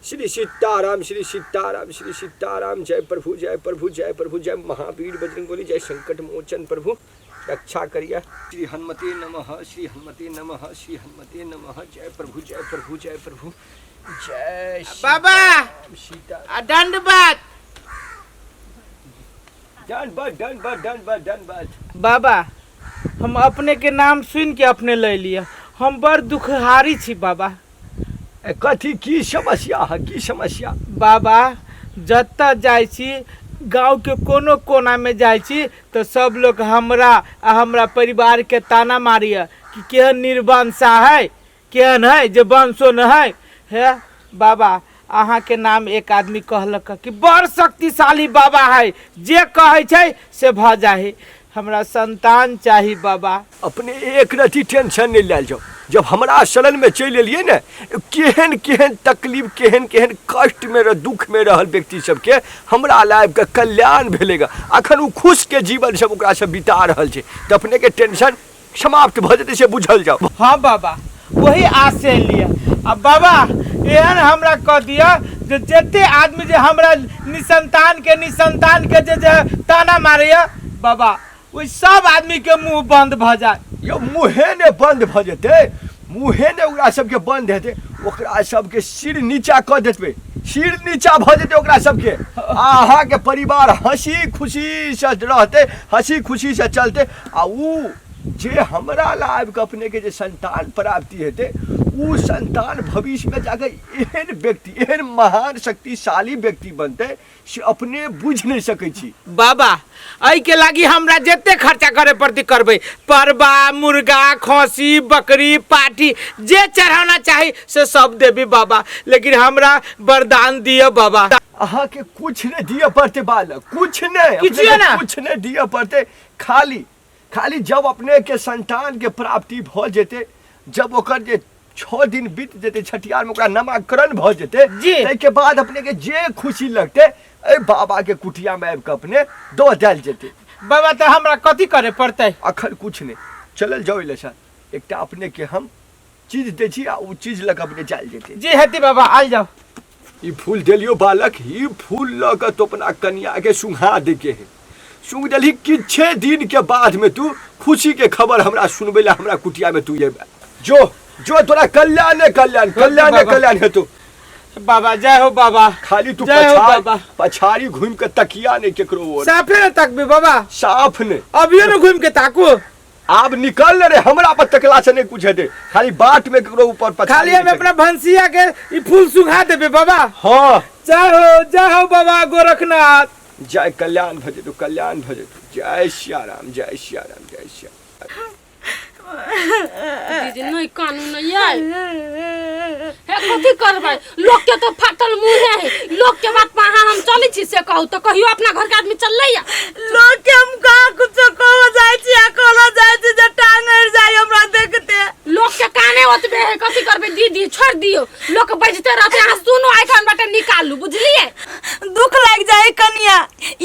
श्री सीताराम श्री सीताराम श्री सीताराम। जय प्रभु जय प्रभु जय प्रभु जय महावीर बजरंगबली जय संकट मोचन प्रभु रक्षा करिए। श्री हनुमते नमः श्री हनुमते नमः श्री हनुमते नमः। जय प्रभु जय प्रभु जय प्रभु जय बाबा सीता। दंडवत दंडवत। बाबा हम अपने के नाम सुन के अपने ले लिया, हम बड़ दुखहारी छी बाबा। कथी की समस्या है की समस्या? बाबा जत्ता जाय छी गांव के कोनो कोना में जाय छी तो सब लोग हमरा आ हमरा परिवार के ताना मारिया कि केहन निर्वंशा है, केहन है जे वंशो न है बाबा अहाँ के नाम एक आदमी कहलक कि बड़ शक्तिशाली बाबा है, जे कहे छै से भ जाए। हमरा संतान चाहिए बाबा। अपने एक रति टेंशन नहीं ले जाओ। जब हमारा शरण में चल एलिए न, केहन केहन तकलीफ केहन केहन कष्ट में दुख में रहल व्यक्ति सबके हमरा लाइफ का कल्याण भेलेगा। अखन उ खुश के जीवन सब ओकरा से बिता रहल छै, तो अपने के टेंशन समाप्त भ जेतै से बुझल जाओ। हाँ बाबा वही आस से लिया। अब बाबा एहन हमरा कह दिया जे जते आदमी जे हमरा निसंतान के जे ताना मारैया बाबा ओइ सब आदमी के मुंह बंद भ जाए। यो मुँहे ने बंद भ जेतै, मुँहे ने ओकरा सबके बंद हेतै, ओकरा सबके सिर नीचा क देबै, सिर नीचा भ जेतै ओकरा सबके। अहाँ के परिवार हंसी खुशी से रहते, हंसी खुशी से चलते। आ उ जे हमरा लाइफ के अपने के जे संतान प्राप्ति हेतै, उ संतान भविष्य में जाकर एहन व्यक्ति एहन महान शक्तिशाली व्यक्ति बनते से अपने बुझ नहीं सकै छी। बाबा एहि के लागी हमरा जते खर्चा करे पड़ती करबे, परबा मुर्गा खसी बकरी पाठी जे चढ़ाना चाही से सब देबी बाबा, लेकिन हमरा वरदान दियो बाबा। अहाँ के कुछ नहीं दिए पड़ते बालक, कुछ नहीं दिए पड़ते। खाली जब अपने के संतान के प्राप्ति भ जेते, जब ओकर जे 6 दिन बीत जेते छठियार में ओकरा नामकरण भ जेते, तै के बाद अपने के जे खुशी लगते ए बाबा के कुटिया में आबि के अपने दो देल जेते। बाबा तो हमरा कथी करे पड़ते? अखन कुछ नहीं, चलल जाओ इलेशन एकटा अपने के हम चीज दे छी आ उ चीज लग अपने चल जेते। जी हेती बाबा आल जाओ। ई फूल देलियो बालक, ई फूल ल के तो अपना कन्या के सुंघा दे के है। सुंघ देली किछे दिन के बाद में तू खुशी के खबर हमरा सुनबे ला हमरा कुटिया में तू ये जो तोरा कल्याण है तू। बाबा जय हो बाबा। खाली तू पछाड़ी घूम के तकिया नहीं केकरो ओर साफे न तकबे बाबा, साफ ने अभियो न घूम के ताकू। आप निकल रे, हमरा पर तकला से नहीं कुछ है दे, खाली बाट में केकरो ऊपर खाली हम अपना भंसिया के ई फूल सुखा देबे बाबा। हां जय हो बाबा गोरखनाथ। जय कल्याण भजे तू, कल्याण भजे तू। जय श्री राम जय श्री राम जय श्री राम। दीदी नहीं कानून नहीं है, हे कथी करबै? लोग के तो फाटल मुंह है, लोग के बात पर हम चली छी से कहू तो कहियो अपना घर के आदमी चललै। लोग के हम कहां कुछ कहो जाय छी आ कहलो जाय छी जे टांगर जाय हमरा देखते। लोग के काने ओतबे है, कथी करबै दीदी छोड़ दियो। लोग बजते रहते अहाँ सुनो आइखन बाटे निकालू, बुझलिए? दुख लग जाए कन्या,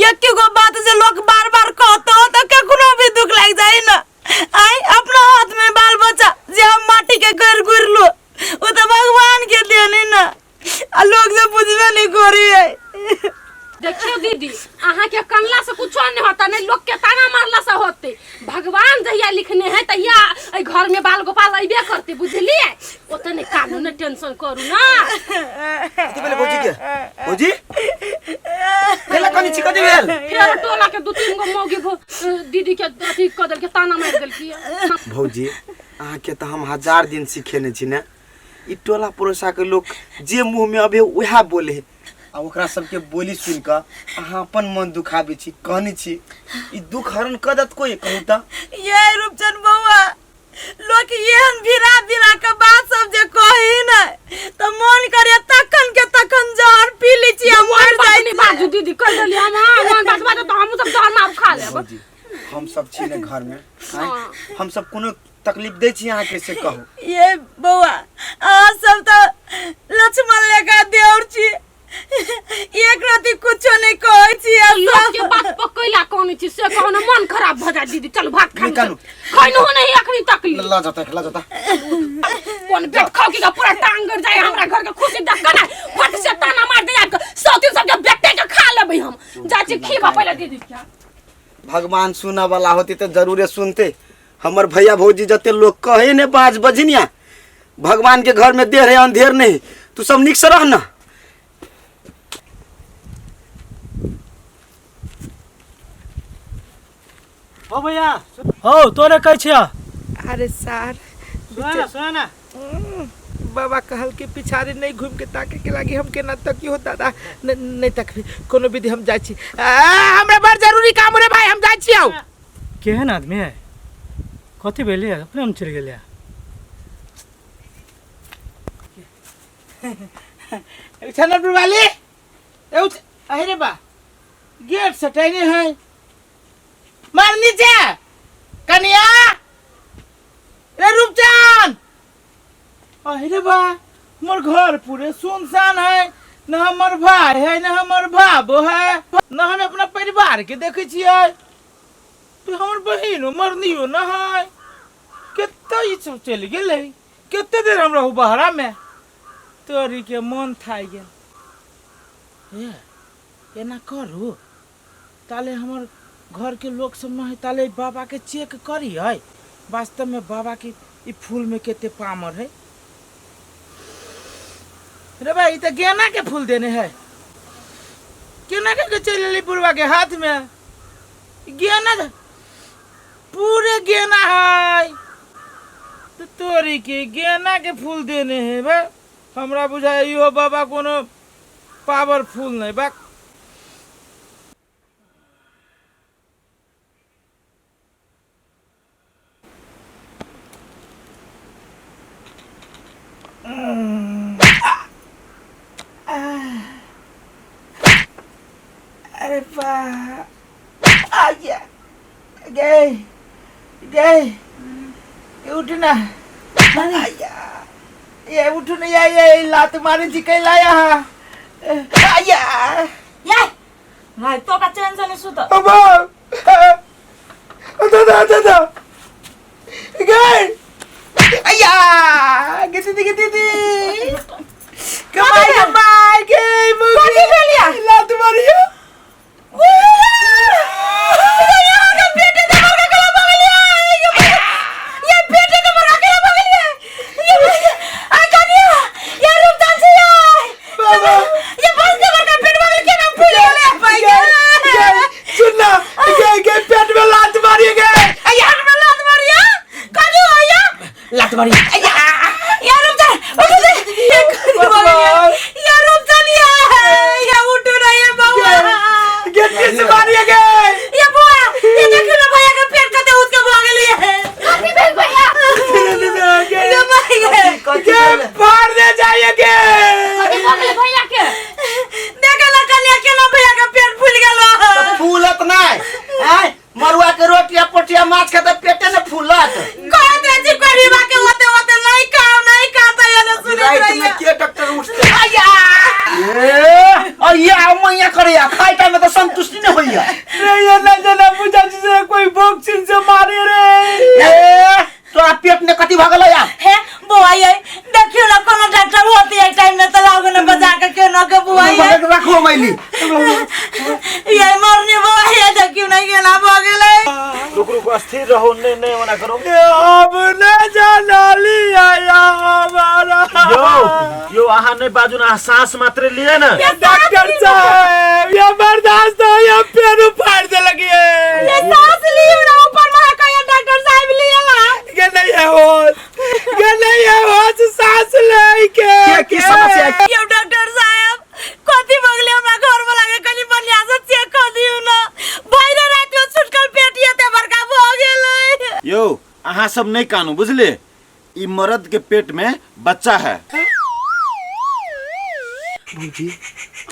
एक गो बात जे लोग बार-बार कहतो त कखनो भी दुख लग जाए न। आई अपना हाथ में बाल बच्चा जे हम माटी के घर गुरलो वो तो भगवान के देने न, आ लोग से बुझबे नहीं करी है। देखियो दीदी अहाँ के कनला से कुछ नहीं होता, नहीं लोग के ताना मारला से होते। भगवान जहिया लिखने हैं तहिया ए घर में बाल गोपाल अइबे करते, बुझलिए? ओतने कानून टेंशन करू ना। तू पहले भौजी केला कनी चिका देबेल फिर टोला के 2-3 गो मौगी दीदी के अथी कदल के ताना मार देल किया। भौजी अहाँ के त हम 1000 दिन सिखेने छी ने, ई टोला पड़ोसा के लोग जे मुंह में अबे उहा बोले आ ओकरा सबके बोली सुन के अहाँ अपन मन दुखाबे छी, कहनी छी ई दुख हरण कदत कोई कहू त। ये रूपचंद बउआ लोग एहन भिरा के बात सब जे कही न त मन करे तखन जहर पी ली छी हम मर जाई छी। बाजू दीदी कह देली हम मन बात तो हम सब जहर मार खा लेब। हम सब छी ने घर में, हम सब कोनो तकलीफ दे छी अहाँ कैसे कहू? ये बउआ आ सब तो लक्ष्मण लेका देवर छी, एक राती कुछ नहीं कहै छी। लोग के बात पकैला कोनी छी से कहनो मन खराब भ जा दीदी। चल भात खा खैनो नहीं अखनी तकलीफ ला जाता कोन पेट खाओ की पूरा टांग गड़ जाए हमरा घर के खुशी देख के ना फट से दीदी क्या भगवान सुना वाला होती तो जरूरे सुनते। हमर भैया भौजी जते लोग कहे ने बाज बजनिया भगवान के घर में देर है अंधेर नहीं। तू सब निक से रह ना। हो भैया हो तोरे कह छिया अरे सार सुना ना बाबा कहल के पिछाड़ी नहीं घूम के ताके के लागी हम के न तक हो दादा नहीं तक कोनो विधि हम जाई छी हमरा बड़ जरूरी काम रे भाई हम जाई छी आओ केहन आदमी है कथी भेले अपने हम चल गेलिया छनपुर वाली अरे बा गेट सटाइने है मार नीचे कन्या रे रूपचांद अरे बा मोर घर पूरे सुनसान है न हमर भाई है न हमर बाबू है न हम अपना परिवार के देखे छियै तो हमर बहिनो मरनियो न है केते ई सब चल गेलै केते देर हम रहू बहरा में तोरी के मन थाई गेल एना करू ताले हमर घर के लोग सब न है ताले बाबा के चेक करी है वास्तव में बाबा के ई फूल में केते पामर है रे भाई तो गेना के फूल देने है गेना के चल ली बुढ़वा के हाथ में गेना पूरे गेना है तो तोरी के गेना के फूल देने है बा हमरा बुझाय यो बाबा कोनो पावरफुल नहीं बा अरे बा आया गए गए उठना आया ये उठना ये लात मारे जी कहीं लाया आया याय भाई तो का चैन से नहीं सुता अबा दादा गए आया गिद्दी कमाई गई मुझे लात मारिया मरुआ के रोटिया पोटिया माछ खाता पेटे ने फूलत के डॉक्टर उठते मैया करे खाई टाइम में तो संतुष्टि नहीं होइया रे ये ना जना पूछा से कोई बॉक्सिंग से मारे रे तो आप पेट ने कति भागल या है बुआ ये देखियो ना कोनो डॉक्टर होती है टाइम में तो लाओ ना बजा के क्यों ना के बुआ ये रखो मैली ये मरने बुआ ये देखियो ना के ना भागले रुक स्थिर रहो नहीं मना करो अब न जाना लिया हमारा यो आहा नहीं बाजू ना सांस मात्र लिए ना डॉक्टर साहब ये बर्दाश्त हो या पेड़ फाड़ दे लगी है ये सांस लियो ना ऊपर में का ये डॉक्टर साहब लिया ला के नहीं है होश सांस ले के समस्या ये डॉक्टर साहब कथि बगले हमरा घर में लागे कनी बढ़िया से चेक कर दियो ना बाहर रात में छुटकल पेटिया ते बड़का भ गेलै यो अहाँ सब नहीं कानू बुझले ई मर्द के पेट में बच्चा है भौजी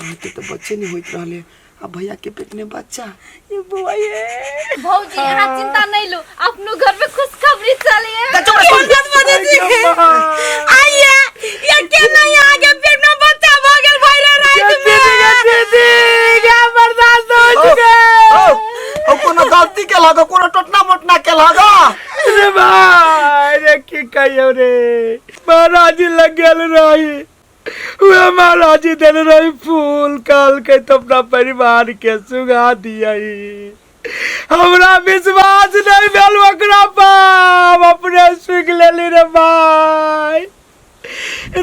आते तो बच्चे नहीं होइत रहले अब भैया के पेट में बच्चा ये बुआ ये भौजी यहाँ चिंता नहीं लो अपनो घर में खुशखबरी चली है आइए ये के नहीं आगे पेट में बच्चा भ गेल बाहर रात में क्या बर्दाश्त हो चुके ओ कोनो गलती के लागो कोनो टोटना मोटना के लागो रे भाई रे की कहियो रे महाराज लग गेल रही वे महाराज जी दिल रही फूल कल के तो अपना परिवार के सुगा दिया हमरा विश्वास नहीं भेल ओकरा पर अपने सुख लेली रे भाई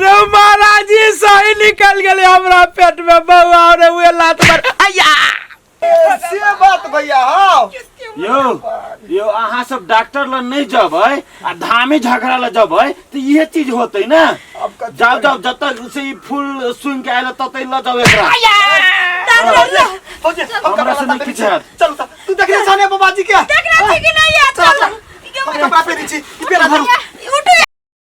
रे महाराज जी सही निकल गेले हमरा पेट में बउआ रे वे लात मार आया से बात भैया हाँ यो अहाँ सब डॉक्टर ल नहीं जबै आ धामे झगड़ा ल जबै तो ये चीज होते ना। जाओ जाओ जब तक से ई फूल सुन के आइल तब तक ल जाओ एकरा फौजी हम हमरा से नहीं किछ हैत। चल तू देख ले साने बाबाजी के देखना ठीक नहीं है चल कपड़ा पहनी छी ई पेरा धरू उठे